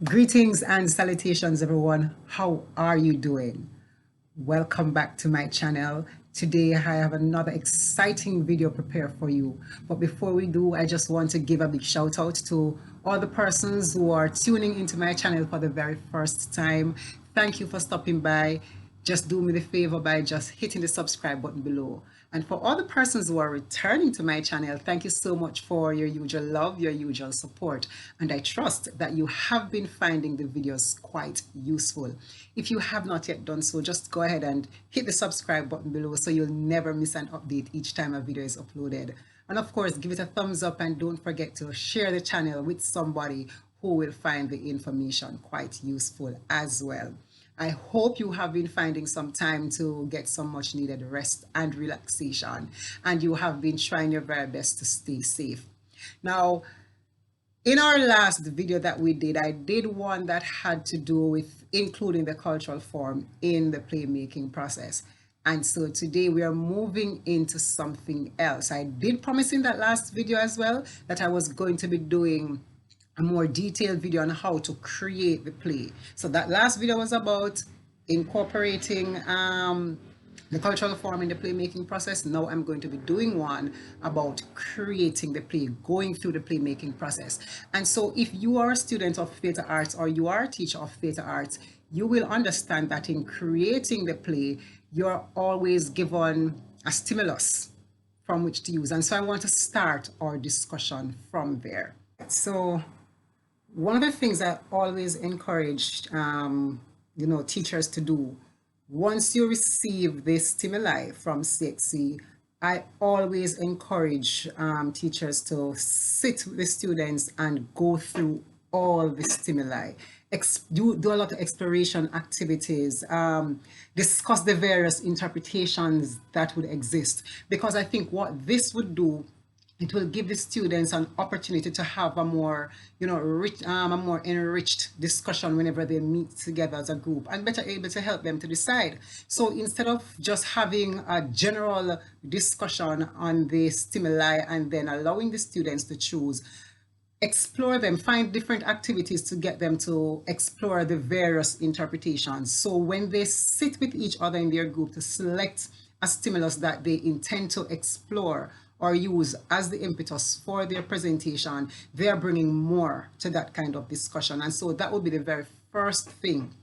Greetings and salutations, everyone. How are you doing? Welcome back to my channel. Today, I have another exciting video prepared for you. But before we do, I just want to give a big shout out to all the persons who are tuning into my channel for the very first time. Thank you for stopping by. Just do me the favor by just hitting the subscribe button below. And for all the persons who are returning to my channel, thank you so much for your usual love, your usual support. And I trust that you have been finding the videos quite useful. If you have not yet done so, just go ahead and hit the subscribe button below so you'll never miss an update each time a video is uploaded. And of course, give it a thumbs up and don't forget to share the channel with somebody who will find the information quite useful as well. I hope you have been finding some time to get some much needed rest and relaxation, and you have been trying your very best to stay safe. Now, in our last video that we did, I did one that had to do with including the cultural form in the playmaking process. And so today we are moving into something else. I did promise in that last video as well that I was going to be doing a more detailed video on how to create the play. So that last video was about incorporating the cultural form in the playmaking process. Now I'm going to be doing one about creating the play, going through the playmaking process. And so if you are a student of theater arts or you are a teacher of theater arts, you will understand that in creating the play, you're always given a stimulus from which to use. And so I want to start our discussion from there. So one of the things I always encourage, teachers to do, once you receive the stimuli from CXC, I always encourage teachers to sit with the students and go through all the stimuli. Do a lot of exploration activities, discuss the various interpretations that would exist, because I think what this would do, it will give the students an opportunity to have a more, a more enriched discussion whenever they meet together as a group, and better able to help them to decide. So instead of just having a general discussion on the stimuli and then allowing the students to choose, explore them, find different activities to get them to explore the various interpretations. So when they sit with each other in their group to select a stimulus that they intend to explore or use as the impetus for their presentation, they are bringing more to that kind of discussion. And so that would be the very first thing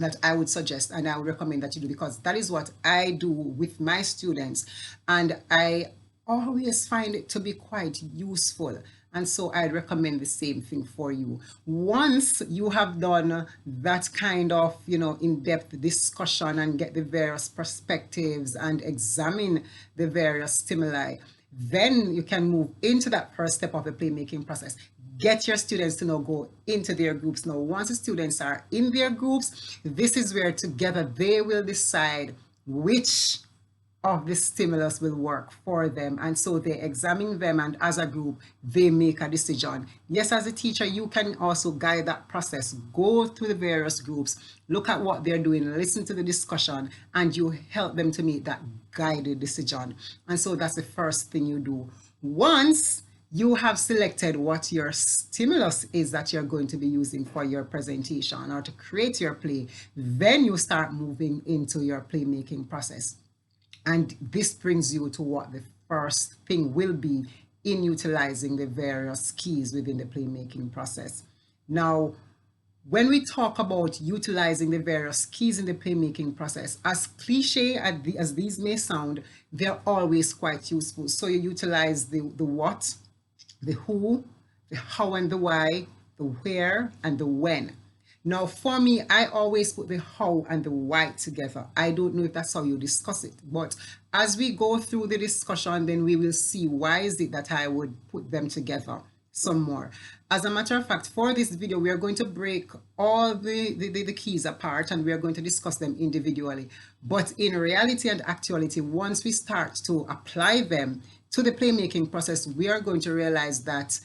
that I would suggest and I would recommend that you do, because that is what I do with my students. And I always find it to be quite useful. And so I'd recommend the same thing for you. Once you have done that kind of, in-depth discussion and get the various perspectives and examine the various stimuli, then you can move into that first step of the playmaking process. Get your students to now go into their groups. Now, once the students are in their groups, this is where together they will decide which of the stimulus will work for them. And so they examine them, and as a group, they make a decision. Yes, as a teacher, you can also guide that process. Go through the various groups, look at what they're doing, listen to the discussion, and you help them to make that guided decision. And so that's the first thing you do. Once you have selected what your stimulus is that you're going to be using for your presentation or to create your play, then you start moving into your playmaking process. And this brings you to what the first thing will be in utilizing the various keys within the playmaking process. Now, when we talk about utilizing the various keys in the playmaking process, as cliche as these may sound, they're always quite useful. So you utilize the what, the who, the how and the why, the where, and the when. Now, for me, I always put the how and the why together. I don't know if that's how you discuss it, but as we go through the discussion, then we will see why is it that I would put them together some more. As a matter of fact, for this video, we are going to break all the keys apart and we are going to discuss them individually. But in reality and actuality, once we start to apply them to the playmaking process, we are going to realize that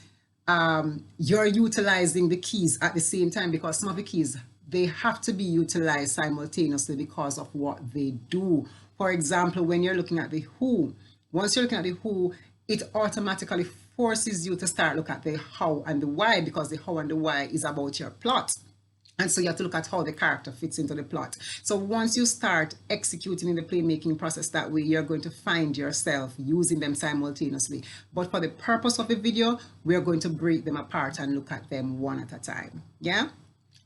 you're utilizing the keys at the same time, because some of the keys, they have to be utilized simultaneously because of what they do. For example, when you're looking at the who, once you're looking at the who, it automatically forces you to start look at the how and the why, because the how and the why is about your plot. And so you have to look at how the character fits into the plot. So once you start executing in the playmaking process that way, you're going to find yourself using them simultaneously. But for the purpose of the video, we're going to break them apart and look at them one at a time. Yeah?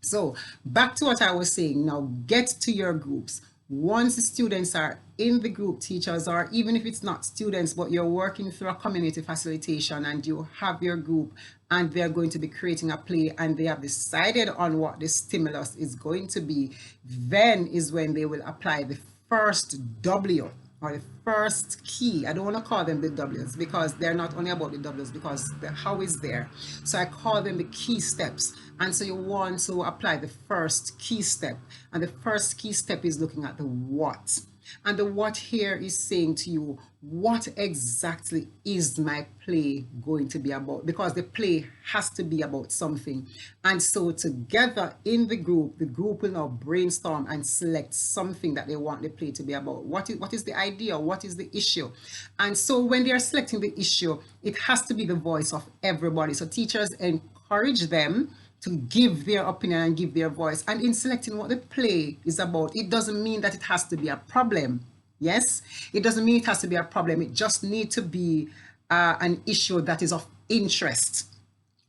So back to what I was saying. Now get to your groups. Once the students are in the group, teachers, or even if it's not students, but you're working through a community facilitation and you have your group and they're going to be creating a play and they have decided on what the stimulus is going to be, then is when they will apply the first W or the first key. I don't want to call them the W's because they're not only about the W's, because the how is there. So I call them the key steps. And so you want to apply the first key step. And the first key step is looking at the what. And the what here is saying to you, what exactly is my play going to be about? Because the play has to be about something. And so together in the group will now brainstorm and select something that they want the play to be about. What is the idea? What is the issue? And so when they are selecting the issue, it has to be the voice of everybody. So teachers encourage them to give their opinion and give their voice. And in selecting what the play is about, it doesn't mean that it has to be a problem. Yes, it doesn't mean it has to be a problem. It just needs to be an issue that is of interest.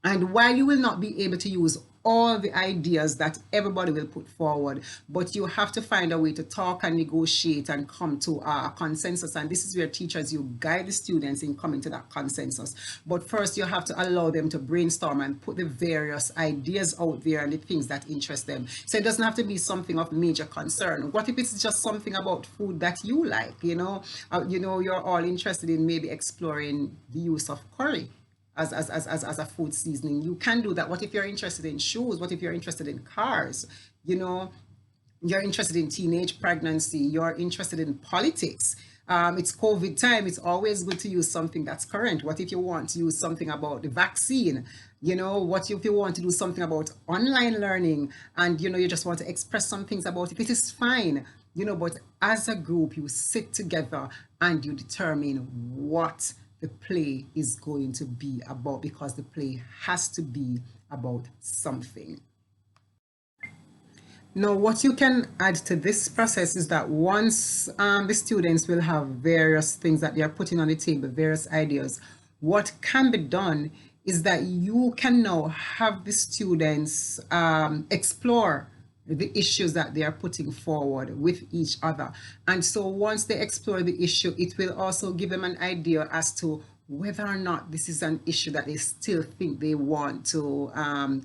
And while you will not be able to use all the ideas that everybody will put forward, but you have to find a way to talk and negotiate and come to a consensus. And this is where teachers, you guide the students in coming to that consensus. But first you have to allow them to brainstorm and put the various ideas out there and the things that interest them. So it doesn't have to be something of major concern. What if it's just something about food that you like, you're all interested in maybe exploring the use of curry as a food seasoning. You can do that. What if you're interested in shoes? What if you're interested in cars? You're interested in teenage pregnancy. You're interested in politics. It's COVID time. It's always good to use something that's current. What if you want to use something about the vaccine? What if you want to do something about online learning and, you just want to express some things about it? It is fine, but as a group, you sit together and you determine what the play is going to be about, because the play has to be about something. Now, what you can add to this process is that once the students will have various things that they are putting on the table, various ideas, what can be done is that you can now have the students explore the issues that they are putting forward with each other. And so once they explore the issue, it will also give them an idea as to whether or not this is an issue that they still think they want to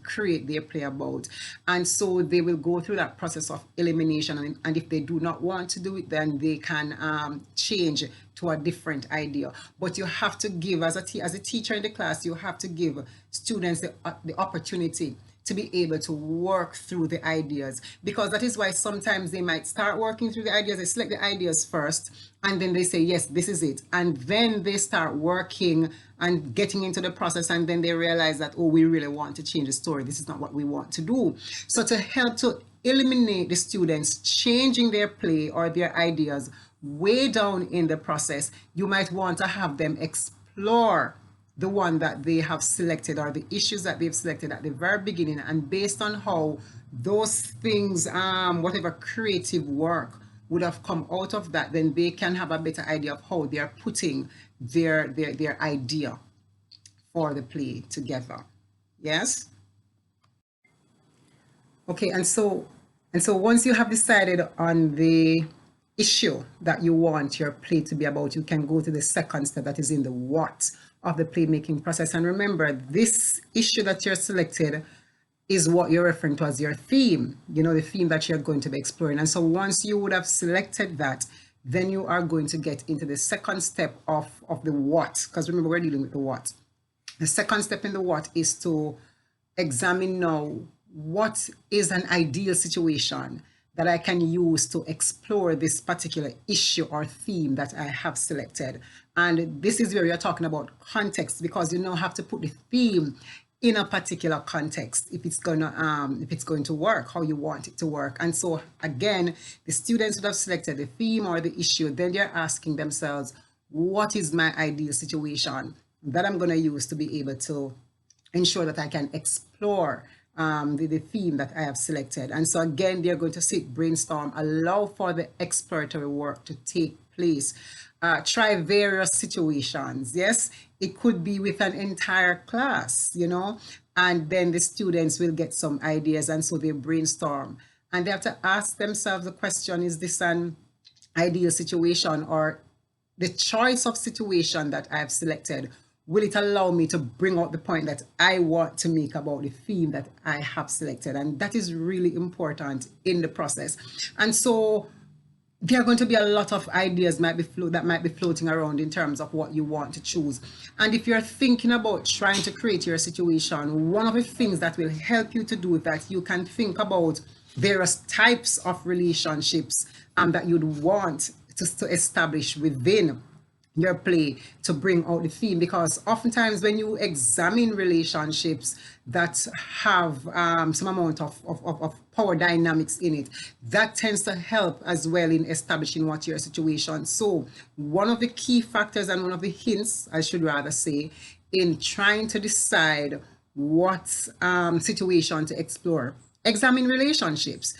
create their play about. And so they will go through that process of elimination. And if they do not want to do it, then they can change to a different idea. But you have to give, as a teacher in the class, you have to give students the opportunity to be able to work through the ideas, because that is why sometimes they might start working through the ideas. They select the ideas first and then they say, yes, this is it, and then they start working and getting into the process, and then they realize that, oh, we really want to change the story, this is not what we want to do. So to help to eliminate the students changing their play or their ideas way down in the process, you might want to have them explore the one that they have selected or the issues that they've selected at the very beginning, and based on how those things, whatever creative work would have come out of that, then they can have a better idea of how they're putting their idea for the play together. Yes. Okay, and so once you have decided on the issue that you want your play to be about, you can go to the second step, that is in the what of the playmaking process. And remember, this issue that you're selected is what you're referring to as your theme, the theme that you're going to be exploring. And so once you would have selected that, then you are going to get into the second step of the what, because remember, we're dealing with the what. The second step in the what is to examine now what is an ideal situation that I can use to explore this particular issue or theme that I have selected. And this is where you're talking about context, because you now have to put the theme in a particular context if it's going to work, how you want it to work. And so again, the students would have selected the theme or the issue, then they're asking themselves, what is my ideal situation that I'm going to use to be able to ensure that I can explore the theme that I have selected. And so again, they're going to sit, brainstorm, allow for the exploratory work to take place. Try various situations. Yes, it could be with an entire class, and then the students will get some ideas, and so they brainstorm. And they have to ask themselves the question, is this an ideal situation, or the choice of situation that I've selected, will it allow me to bring out the point that I want to make about the theme that I have selected? And that is really important in the process. And so there are going to be a lot of ideas that might be floating around in terms of what you want to choose. And if you're thinking about trying to create your situation, one of the things that will help you to do that, you can think about various types of relationships that you'd want to establish within your play to bring out the theme, because oftentimes when you examine relationships that have some amount of power dynamics in it, that tends to help as well in establishing what your situation. So one of the key factors, and one of the hints, I should rather say, in trying to decide what situation to explore, examine relationships.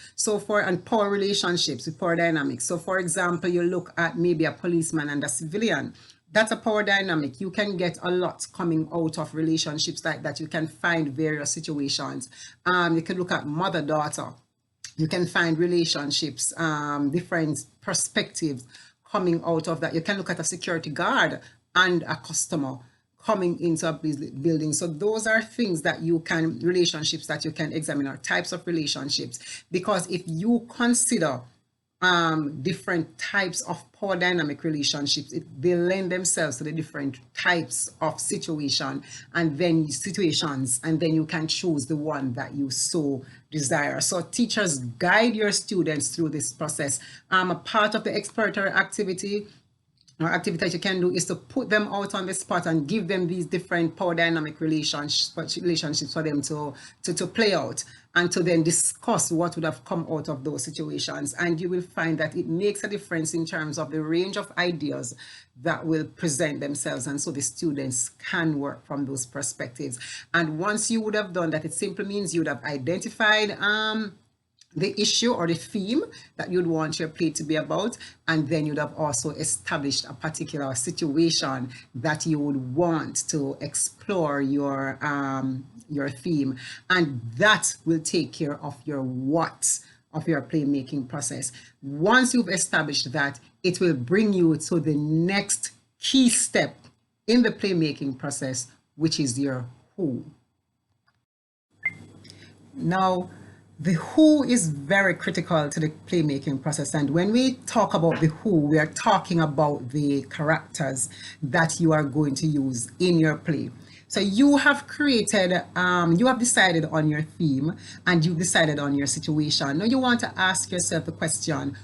And power relationships with power dynamics. So for example, you look at maybe a policeman and a civilian. That's a power dynamic. You can get a lot coming out of relationships like that. You can find various situations. You can look at mother-daughter. You can find relationships, different perspectives coming out of that. You can look at a security guard and a customer coming into a building. So those are things that relationships that you can examine, or types of relationships. Because if you consider different types of power dynamic relationships, they lend themselves to the different types of situations, and then you can choose the one that you so desire. So teachers, guide your students through this process. A part of the exploratory activity that you can do is to put them out on the spot and give them these different power dynamic relationships for them to play out, and to then discuss what would have come out of those situations. And you will find that it makes a difference in terms of the range of ideas that will present themselves, and so the students can work from those perspectives. And once you would have done that, it simply means you would have identified the issue or the theme that you'd want your play to be about, and then you'd have also established a particular situation that you would want to explore your theme, and that will take care of your what of your playmaking process. Once you've established that, it will bring you to the next key step in the playmaking process, which is your who. Now, the who is very critical to the playmaking process. And when we talk about the who, we are talking about the characters that you are going to use in your play. So you have decided on your theme, and you've decided on your situation. Now you want to ask yourself the question,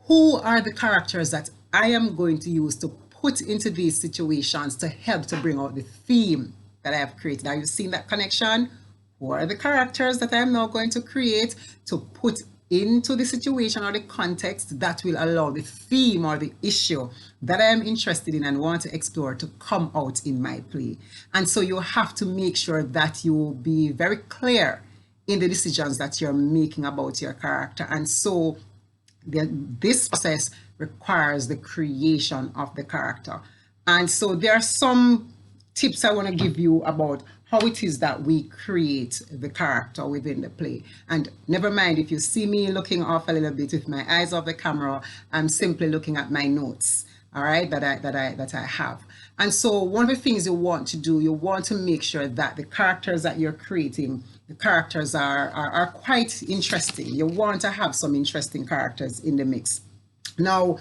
who are the characters that I am going to use to put into these situations to help to bring out the theme that I have created? Are you seeing that connection? Who are the characters that I am now going to create to put into the situation or the context that will allow the theme or the issue that I am interested in and want to explore to come out in my play? And so you have to make sure that you be very clear in the decisions that you're making about your character. And so this process requires the creation of the character. And so there are some tips I want to give you about how it is that we create the character within the play. And never mind if you see me looking off a little bit with my eyes off the camera, I'm simply looking at my notes, all right, that I have. And so one of the things you want to do, you want to make sure that the characters that you're creating, the characters are quite interesting. You want to have some interesting characters in the mix. Now,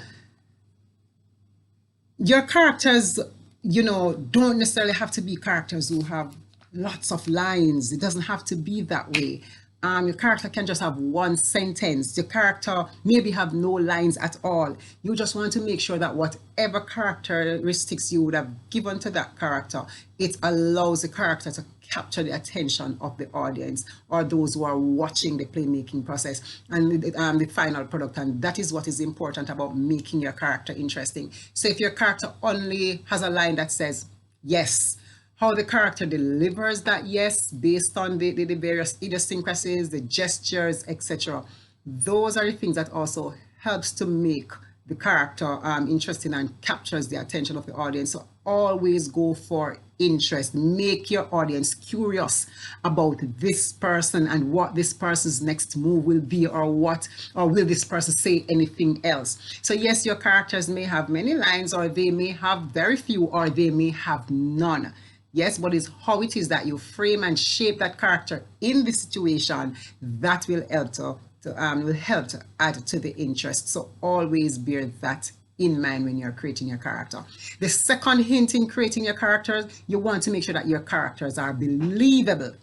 your characters, don't necessarily have to be characters who have lots of lines. It doesn't have to be that way. Your character can just have one sentence. Your character maybe have no lines at all. You just want to make sure that whatever characteristics you would have given to that character, it allows the character to capture the attention of the audience or those who are watching the playmaking process and the final product. And that is what is important about making your character interesting. So if your character only has a line that says, yes, how the character delivers that yes based on the various idiosyncrasies, the gestures, etc. Those are the things that also helps to make the character interesting and captures the attention of the audience. So always go for interest. Make your audience curious about this person and what this person's next move will be, or what, or will this person say anything else. So yes, your characters may have many lines, or they may have very few, or they may have none. Yes, but it's how it is that you frame and shape that character in the situation that will help to add to the interest. So always bear that in mind when you're creating your character. The second hint in creating your characters, you want to make sure that your characters are believable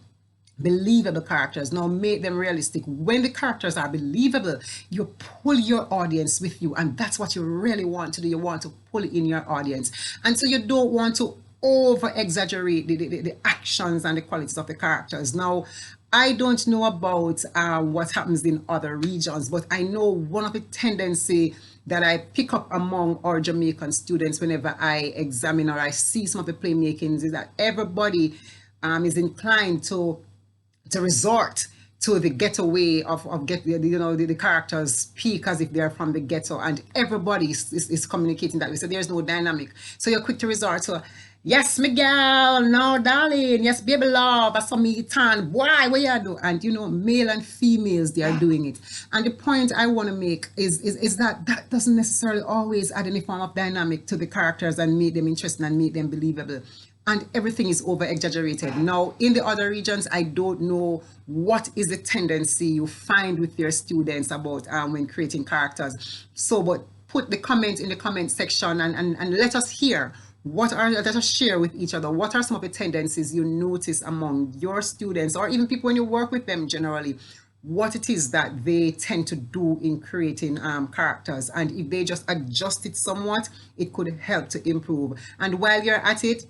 characters. Now make them realistic. When the characters are believable, you pull your audience with you, and that's what you really want to do. You want to pull in your audience, and so you don't want to over exaggerate the actions and the qualities of the characters. Now I don't know about what happens in other regions, but I know one of the tendency that I pick up among our Jamaican students whenever I examine or I see some of the playmakings is that everybody is inclined to resort to the getaway of get the characters speak as if they're from the ghetto, and everybody is communicating that way. So there's no dynamic. So you're quick to resort to, yes, Miguel, no, darling, yes, baby love, I saw me tan, boy, what you do? And male and females, they are doing it. And the point I want to make is that doesn't necessarily always add any form of dynamic to the characters and make them interesting and make them believable. And everything is over exaggerated. Now, in the other regions, I don't know what is the tendency you find with your students about when creating characters. So, but put the comments in the comment section and let us hear let us share with each other what are some of the tendencies you notice among your students, or even people when you work with them generally, what it is that they tend to do in creating characters, and if they just adjust it somewhat, it could help to improve. And while you're at it,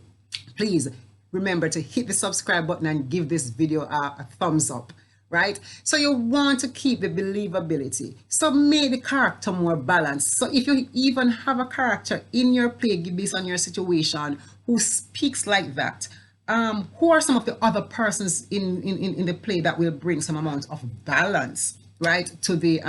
please remember to hit the subscribe button and give this video a thumbs up, right? So you want to keep the believability. So make the character more balanced. So if you even have a character in your play based on your situation who speaks like that, who are some of the other persons in the play that will bring some amount of balance, right, to the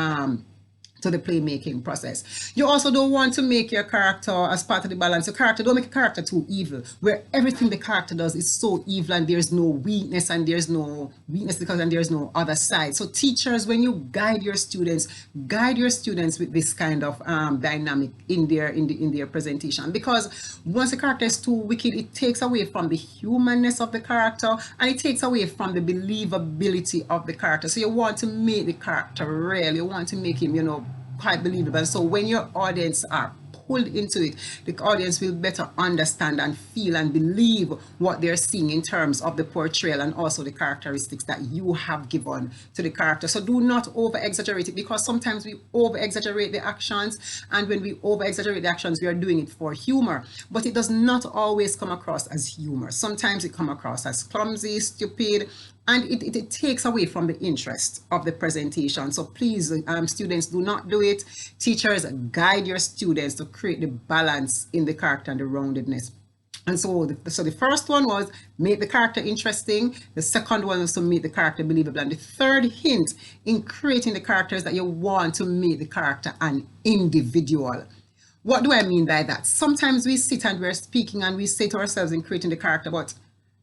playmaking process. You also don't want to make your character as part of the balance. Your character, don't make a character too evil, where everything the character does is so evil and there's no weakness and there's no other side. So teachers, when you guide your students with this kind of dynamic in their presentation, because once the character is too wicked, it takes away from the humanness of the character and it takes away from the believability of the character. So you want to make the character real. You want to make him, quite believable. So when your audience are pulled into it, the audience will better understand and feel and believe what they're seeing in terms of the portrayal and also the characteristics that you have given to the character. So do not over exaggerate it, because sometimes we over exaggerate the actions, and when we over exaggerate the actions, we are doing it for humor, but it does not always come across as humor. Sometimes it comes across as clumsy, stupid, and it takes away from the interest of the presentation. So please, students, do not do it. Teachers, guide your students to create the balance in the character and the roundedness. And so the first one was make the character interesting. The second one was to make the character believable. And the third hint in creating the characters that you want to make the character an individual. What do I mean by that? Sometimes we sit and we're speaking and we say to ourselves in creating the character, but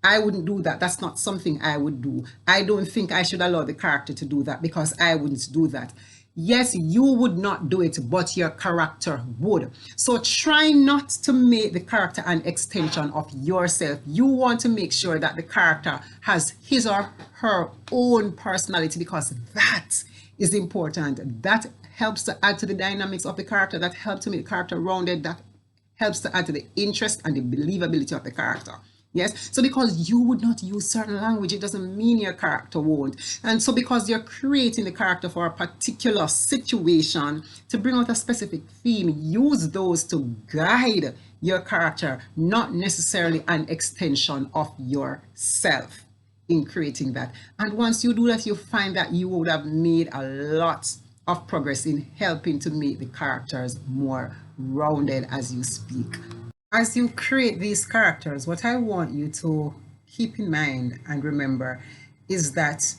I wouldn't do that. That's not something I would do. I don't think I should allow the character to do that because I wouldn't do that. Yes, you would not do it, but your character would. So try not to make the character an extension of yourself. You want to make sure that the character has his or her own personality, because that is important. That helps to add to the dynamics of the character. That helps to make the character rounded. That helps to add to the interest and the believability of the character. Yes, so because you would not use certain language, it doesn't mean your character won't. And so because you're creating the character for a particular situation to bring out a specific theme, use those to guide your character, not necessarily an extension of yourself in creating that. And once you do that, you find that you would have made a lot of progress in helping to make the characters more rounded as you speak. As you create these characters, what I want you to keep in mind and remember is that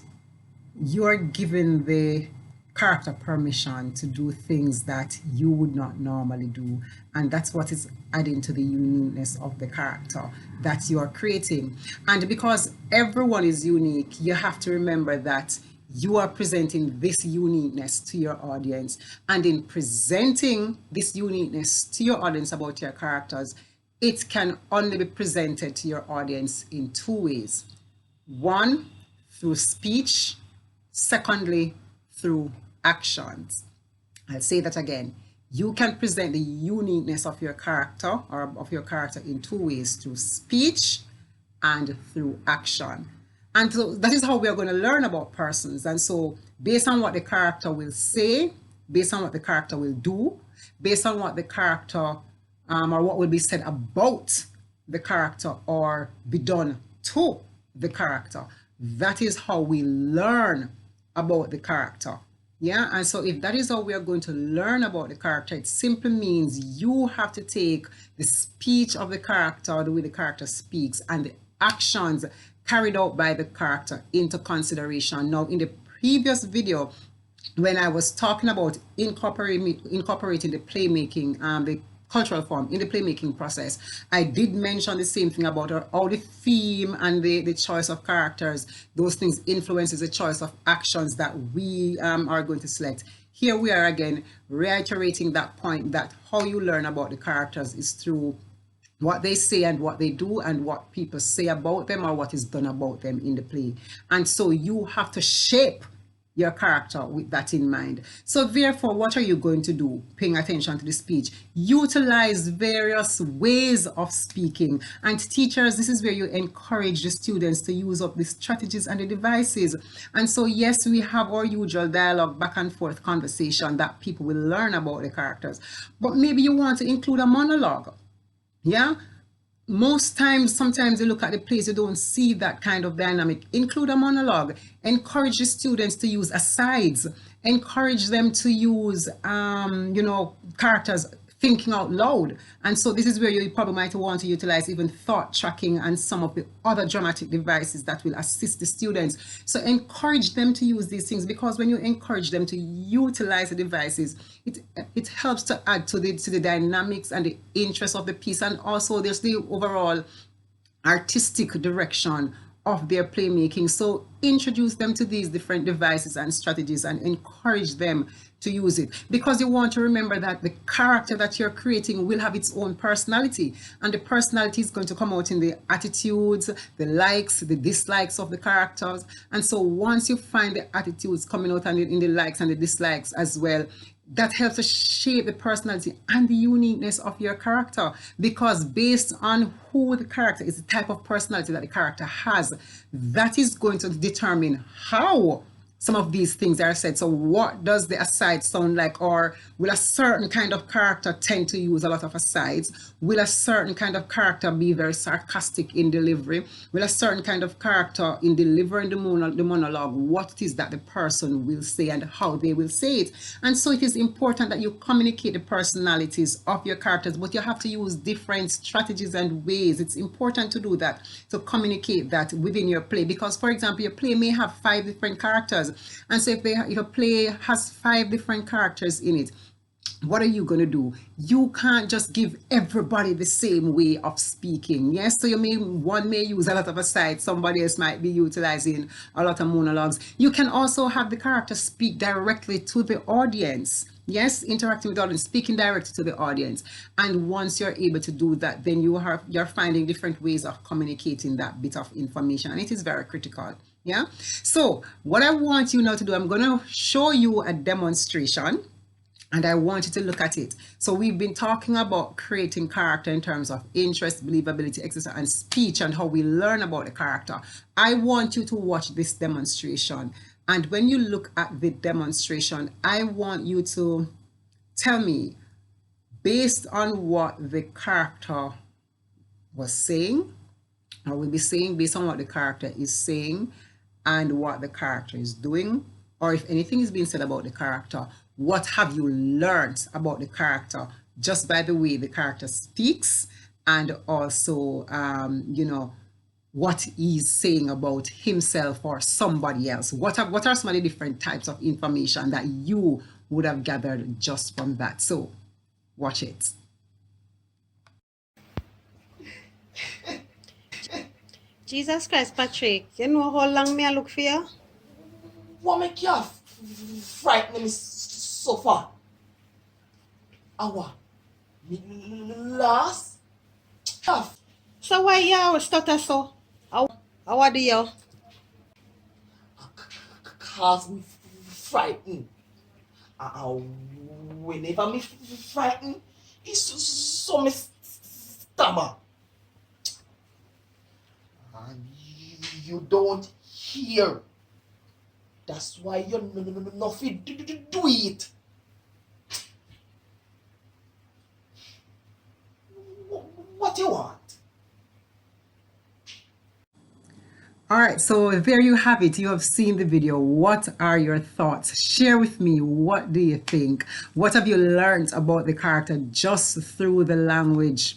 you are given the character permission to do things that you would not normally do, and that's what is adding to the uniqueness of the character that you are creating. And because everyone is unique, you have to remember that you are presenting this uniqueness to your audience, and in presenting this uniqueness to your audience about your characters, it can only be presented to your audience in two ways. One, through speech. Secondly, through actions. I'll say that again. You can present the uniqueness of your character or of your character in two ways, through speech and through action. And so that is how we are going to learn about persons. And so, based on what the character will say, based on what the character will do, based on what the character or what will be said about the character or be done to the character, that is how we learn about the character. Yeah, and so if that is how we are going to learn about the character, it simply means you have to take the speech of the character, the way the character speaks, and the actions carried out by the character into consideration. Now, in the previous video, when I was talking about incorporating the playmaking, the cultural form in the playmaking process, I did mention the same thing about how the theme and the choice of characters, those things influences the choice of actions that we are going to select. Here we are again reiterating that point, that how you learn about the characters is through what they say and what they do and what people say about them or what is done about them in the play. And so you have to shape your character with that in mind. So therefore, what are you going to do? Paying attention to the speech. Utilize various ways of speaking. And teachers, this is where you encourage the students to use up the strategies and the devices. And so yes, we have our usual dialogue, back and forth conversation that people will learn about the characters. But maybe you want to include a monologue. Yeah, most times, sometimes you look at the plays, you don't see that kind of dynamic. Include a monologue. Encourage the students to use asides. Encourage them to use, characters thinking out loud. And so this is where you probably might want to utilize even thought tracking and some of the other dramatic devices that will assist the students. So encourage them to use these things, because when you encourage them to utilize the devices, it helps to add to the dynamics and the interest of the piece, and also there's the overall artistic direction of their playmaking. So introduce them to these different devices and strategies and encourage them to use it, because you want to remember that the character that you're creating will have its own personality, and the personality is going to come out in the attitudes, the likes, the dislikes of the characters. And so once you find the attitudes coming out and in the likes and the dislikes as well, that helps to shape the personality and the uniqueness of your character, because based on who the character is, the type of personality that the character has, that is going to determine how some of these things are said. So what does the aside sound like? Or will a certain kind of character tend to use a lot of asides? Will a certain kind of character be very sarcastic in delivery? Will a certain kind of character in delivering the monologue, what it is that the person will say and how they will say it? And so it is important that you communicate the personalities of your characters, but you have to use different strategies and ways. It's important to do that, to communicate that within your play, because for example, your play may have 5 different characters. And so if a play has 5 different characters in it, what are you going to do? You can't just give everybody the same way of speaking. Yes, so one may use a lot of asides, somebody else might be utilizing a lot of monologues. You can also have the character speak directly to the audience. Yes, interacting with the audience, speaking directly to the audience. And once you're able to do that, then you're finding different ways of communicating that bit of information, and it is very critical. Yeah, so what I want you now to do, I'm going to show you a demonstration, and I want you to look at it. So we've been talking about creating character in terms of interest, believability, etc., and speech, and how we learn about the character. I want you to watch this demonstration, and when you look at the demonstration, I want you to tell me, based on what the character was saying, or will be saying, based on what the character is saying and what the character is doing, or if anything is being said about the character, what have you learned about the character just by the way the character speaks and also, what he's saying about himself or somebody else. What are some of the different types of information that you would have gathered just from that? So watch it. Jesus Christ, Patrick, you know how long me I look for you? What make you frighten me so far? Awa, me last? So why you always stutter so? How do you? Cause me frightened. Whenever me frightened, it's so me stomach. And you don't hear. That's why you nothing do it. What you want? All right, so there you have it. You have seen the video. What are your thoughts? Share with me. What do you think? What have you learned about the character just through the language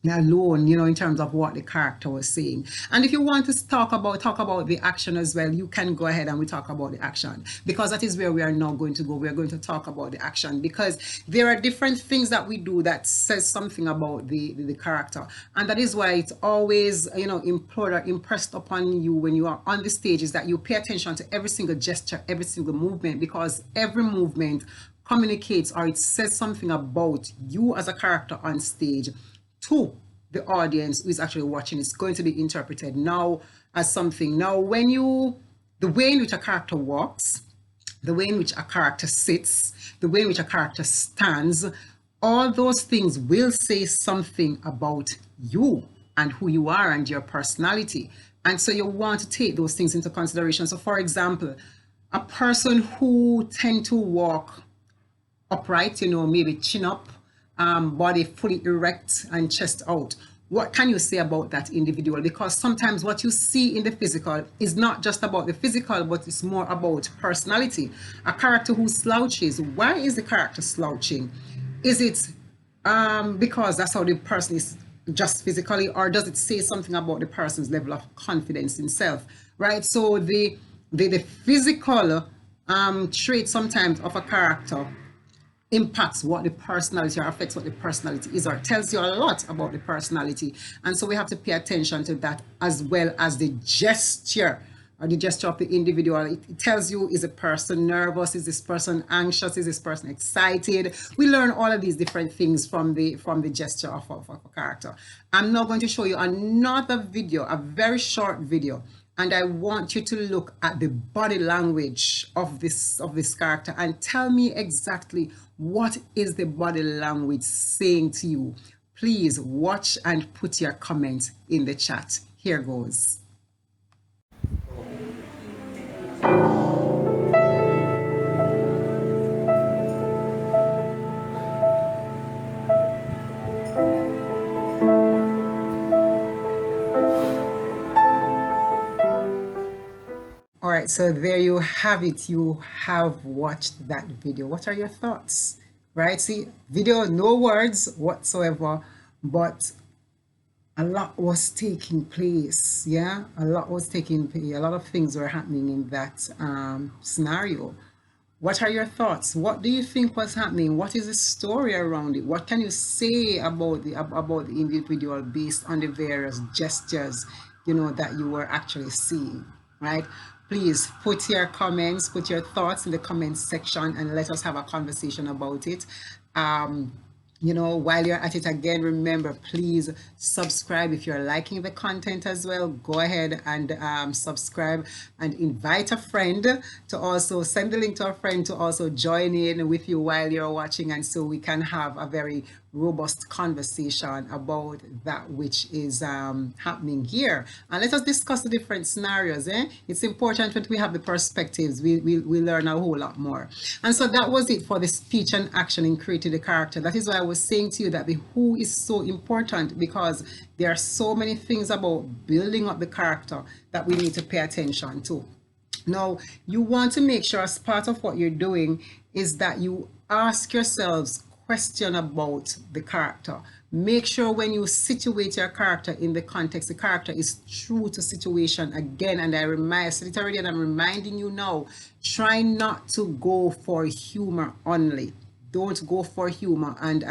alone, in terms of what the character was saying? And if you want to talk about the action as well, you can go ahead and we talk about the action, because that is where we are now going to go. We are going to talk about the action, because there are different things that we do that says something about the character, and that is why it's always implored or impressed upon you when you are on the stage, is that you pay attention to every single gesture, every single movement, because every movement communicates or it says something about you as a character on stage to the audience who is actually watching. It's going to be interpreted now as something. Now, the way in which a character walks, the way in which a character sits, the way in which a character stands, all those things will say something about you and who you are and your personality. And so you want to take those things into consideration. So for example, a person who tend to walk upright, maybe chin up, body fully erect and chest out. What can you say about that individual? Because sometimes what you see in the physical is not just about the physical, but it's more about personality. A character who slouches, why is the character slouching? Is it because that's how the person is just physically, or does it say something about the person's level of confidence in self, right? So the physical trait sometimes of a character impacts what the personality, or affects what the personality is, or tells you a lot about the personality. And so we have to pay attention to that, as well as the gesture, or the gesture of the individual. It tells you, is a person nervous, is this person anxious, is this person excited? We learn all of these different things from the gesture of a character. I'm now going to show you another video, a very short video, and I want you to look at the body language of this character and tell me exactly what is the body language saying to you. Please watch and put your comment in the chat. Here goes. All right, so there you have it. You have watched that video. What are your thoughts? Right? See, video, no words whatsoever, but a lot was taking place. Yeah, a lot was taking place. A lot of things were happening in that scenario. What are your thoughts? What do you think was happening? What is the story around it? What can you say about the individual based on the various gestures, that you were actually seeing, right? Please put your comments, put your thoughts in the comments section, and let us have a conversation about it. While you're at it, again, remember, please subscribe. If you're liking the content as well, go ahead and subscribe, and invite a friend to also send the link to a friend to also join in with you while you're watching, and so we can have a very robust conversation about that which is happening here. And let us discuss the different scenarios. It's important that we have the perspectives. We learn a whole lot more. And so that was it for the speech and action in creating the character. That is why I was saying to you that the who is so important, because there are so many things about building up the character that we need to pay attention to. Now, you want to make sure, as part of what you're doing, is that you ask yourselves question about the character. Make sure when you situate your character in the context, the character is true to situation again. And I said it already and I'm reminding you now, try not to go for humor only. Don't go for humor and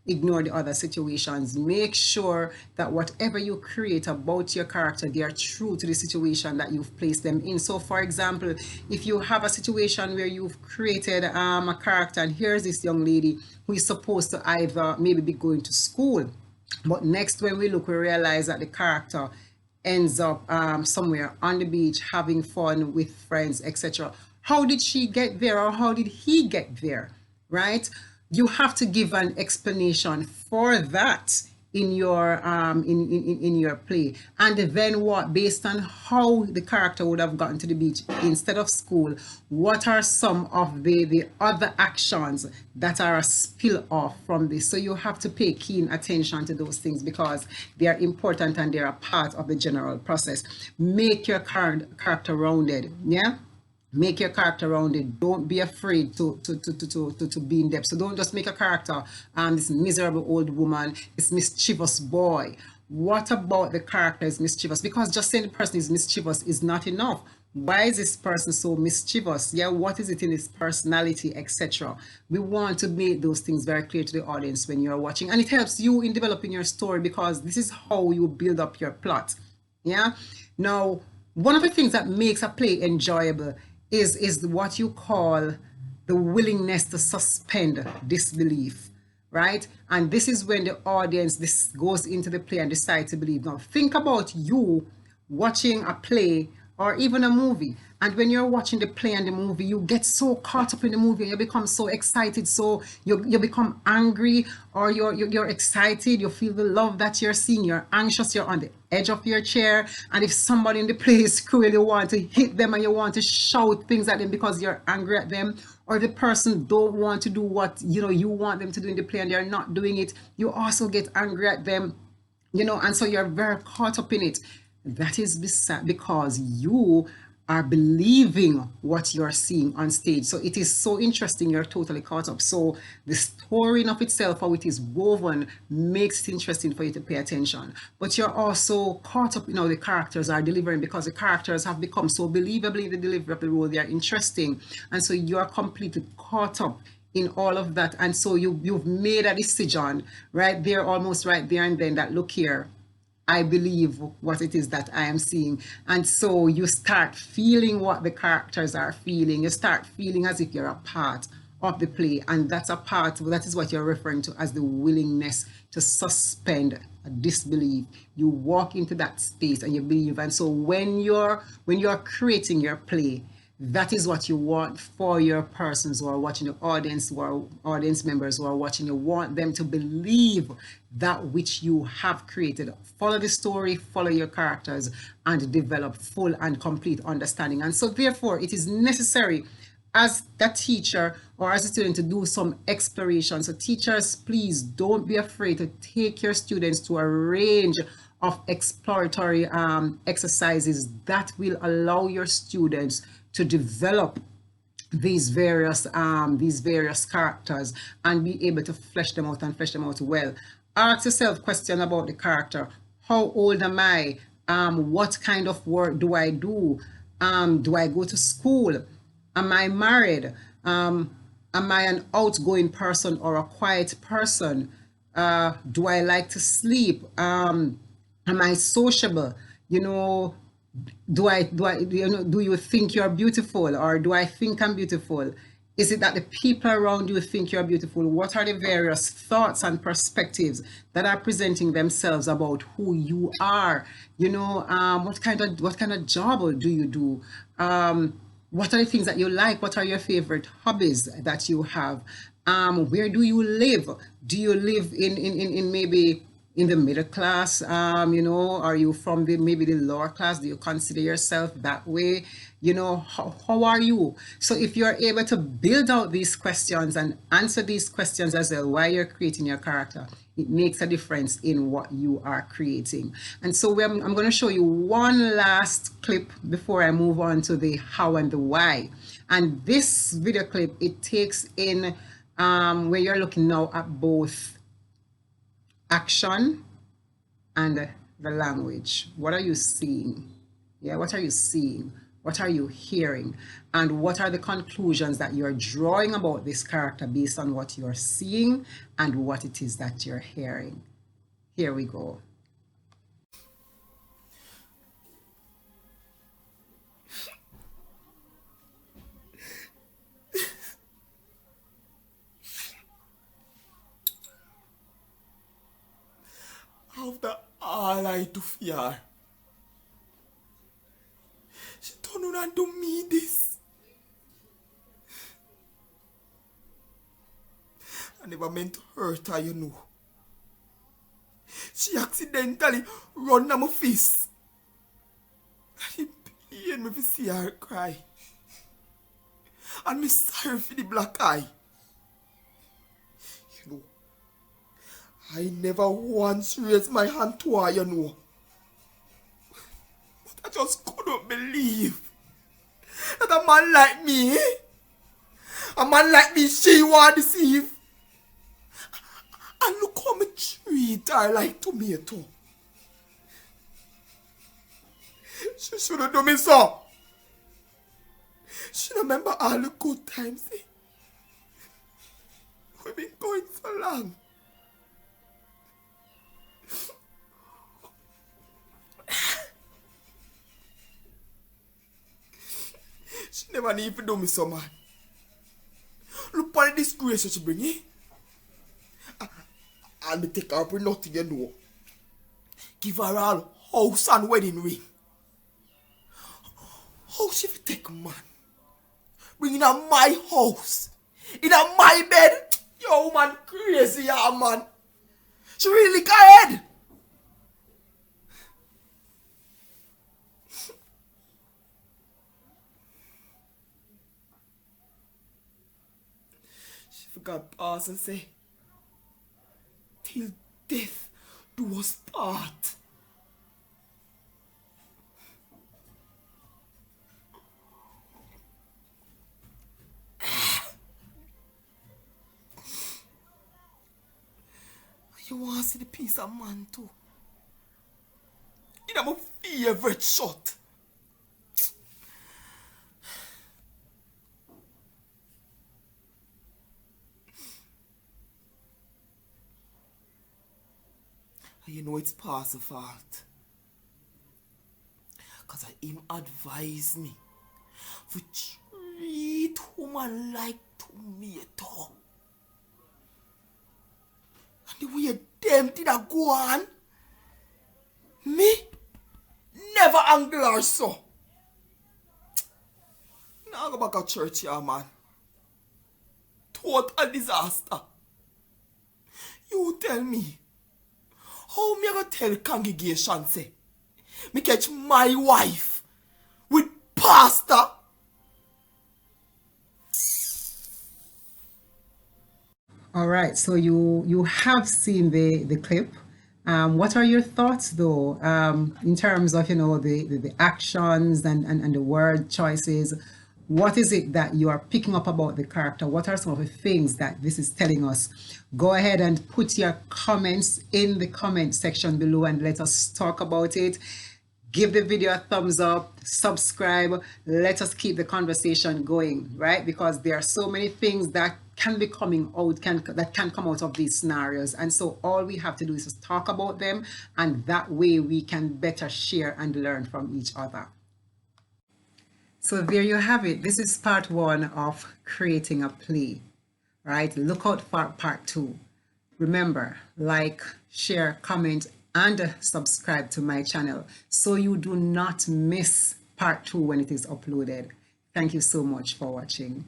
ignore the other situations. Make sure that whatever you create about your character, they are true to the situation that you've placed them in. So for example, if you have a situation where you've created a character, and here's this young lady who is supposed to either maybe be going to school, but next when we look, we realize that the character ends up somewhere on the beach having fun with friends, etc. How did she get there, or how did he get there? Right? You have to give an explanation for that in your in your play. And then what, based on how the character would have gotten to the beach instead of school, what are some of the other actions that are a spill off from this? So you have to pay keen attention to those things because they are important and they're a part of the general process. Make your character rounded. Yeah, make your character rounded. Don't be afraid to be in depth. So don't just make a character this miserable old woman, this mischievous boy. What about the character is mischievous? Because just saying the person is mischievous is not enough. Why is this person so mischievous? Yeah, what is it in his personality, etc.? We want to make those things very clear to the audience when you're watching, and it helps you in developing your story because this is how you build up your plot. Yeah. Now, one of the things that makes a play enjoyable is what you call the willingness to suspend disbelief, right? And this is when the audience this goes into the play and decide to believe. Now think about you watching a play or even a movie, and when you're watching the play and the movie, you get so caught up in the movie, you become so excited, so you become angry, or you're excited, you feel the love that you're seeing, you're anxious, you're on the edge of your chair, and if somebody in the play is cruel, you want to hit them and you want to shout things at them because you're angry at them, or the person don't want to do what you want them to do in the play and they're not doing it, you also get angry at them, and so you're very caught up in it. That is because you are believing what you're seeing on stage. So it is so interesting, you're totally caught up. So the story in of itself, how it is woven, makes it interesting for you to pay attention. But you're also caught up in how the characters are delivering, because the characters have become so believable in the delivery of the role. They are interesting. And so you're completely caught up in all of that. And so you've made a decision right there, almost right there and then, that look here, I believe what it is that I am seeing. And so you start feeling what the characters are feeling. You start feeling as if you're a part of the play. And that is what you're referring to as the willingness to suspend disbelief. You walk into that space and you believe. And so when you're creating your play, that is what you want for your persons who are watching, the audience, who are audience members who are watching. You want them to believe that which you have created. Follow the story, follow your characters, and develop full and complete understanding. And so therefore it is necessary as the teacher or as a student to do some exploration. So teachers, please don't be afraid to take your students to a range of exploratory exercises that will allow your students to develop these various characters and be able to flesh them out and flesh them out well. Ask yourself question about the character. How old am I? What kind of work do I do? Do I go to school? Am I married? Am I an outgoing person or a quiet person? Do I like to sleep? Am I sociable? Do you think you're beautiful, or do I think I'm beautiful? Is it that the people around you think you're beautiful? What are the various thoughts and perspectives that are presenting themselves about who you are? What kind of job do you do? What are the things that you like? What are your favorite hobbies that you have? Where do you live? Do you live in maybe in the middle class? Are you from maybe the lower class? Do you consider yourself that way? How are you? So if you're able to build out these questions and answer these questions as well while you're creating your character, it makes a difference in what you are creating. And so I'm going to show you one last clip before I move on to the how and the why. And this video clip, it takes in where you're looking now at both action and the language. What are you seeing? Yeah, what are you seeing? What are you hearing? And what are the conclusions that you're drawing about this character based on what you're seeing and what it is that you're hearing? Here we go. After all I do for her, she turn around and do me this. I never meant to hurt her, you know. She accidentally run down my fist. And it pain me to see her cry. And me sorry for the black eye. You know, I never once raised my hand to her, you know. But I just couldn't believe that a man like me, she want to deceive. And look how me treat her like tomato. She should have done me so. She remember all the good times. Eh? We've been going so long. She never need to do me so, man. Look at the disgrace she bring, eh? I'll be take her up with nothing, you know. Give her all house and wedding ring. How she fi take man? Bring in my house. In my bed. Yo, man, crazy, yeah, man. She really got head. She forgot pause and say, till death do us part. You want to see the piece of man too? It's my favorite shot. And you know it's past the fault. Because him advise me to treat woman like tomato. And the way them did a go on, me never angry or so. Now go back to church here, man. Total disaster. You tell me, how me gonna tell congregation say, me catch my wife with pastor? All right, so you have seen the clip. What are your thoughts though, in terms of the actions and the word choices? What is it that you are picking up about the character? What are some of the things that this is telling us? Go ahead and put your comments in the comment section below and let us talk about it. Give the video a thumbs up, subscribe. Let us keep the conversation going, right? Because there are so many things that can be coming out, that can come out of these scenarios. And so all we have to do is just talk about them, and that way we can better share and learn from each other. So there you have it. This is part one of creating a play, right? Look out for part two. Remember, like, share, comment, and subscribe to my channel so you do not miss part two when it is uploaded. Thank you so much for watching.